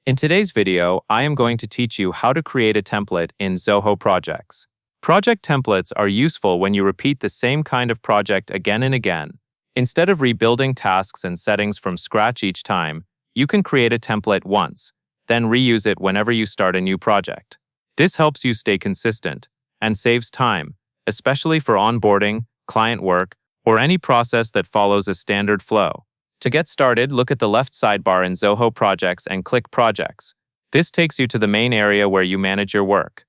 In today's video, I am going to teach you how to create a template in Zoho projects. Project templates are useful when you repeat the same kind of project again and again. Instead of rebuilding tasks and settings from scratch each time, you can create a template once, then reuse it whenever you start a new project. This helps you stay consistent and saves time, especially for onboarding, client work, or any process that follows a standard flow. To get started, look at the left sidebar in Zoho Projects and click Projects. This takes you to the main area where you manage your work.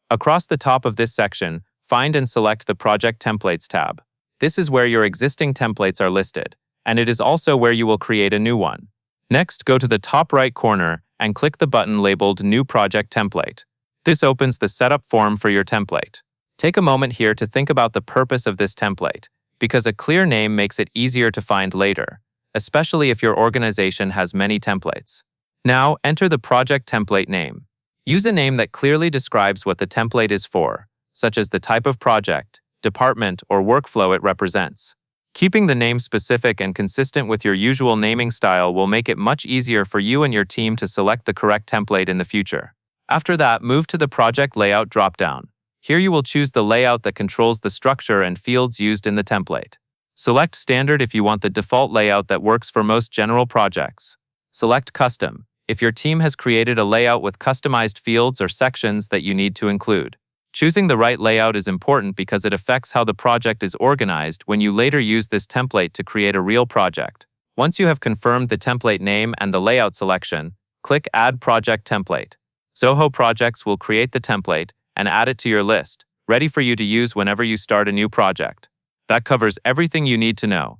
Across the top of this section, find and select the Project Templates tab. This is where your existing templates are listed, and it is also where you will create a new one. Next, go to the top right corner and click the button labeled New Project Template. This opens the setup form for your template. Take a moment here to think about the purpose of this template, because a clear name makes it easier to find later, especially if your organization has many templates. Now, enter the project template name. Use a name that clearly describes what the template is for, such as the type of project, department, or workflow it represents. Keeping the name specific and consistent with your usual naming style will make it much easier for you and your team to select the correct template in the future. After that, move to the Project Layout dropdown. Here you will choose the layout that controls the structure and fields used in the template. Select Standard if you want the default layout that works for most general projects. Select Custom if your team has created a layout with customized fields or sections that you need to include. Choosing the right layout is important because it affects how the project is organized when you later use this template to create a real project. Once you have confirmed the template name and the layout selection, click Add Project Template. Zoho Projects will create the template and add it to your list, ready for you to use whenever you start a new project. That covers everything you need to know.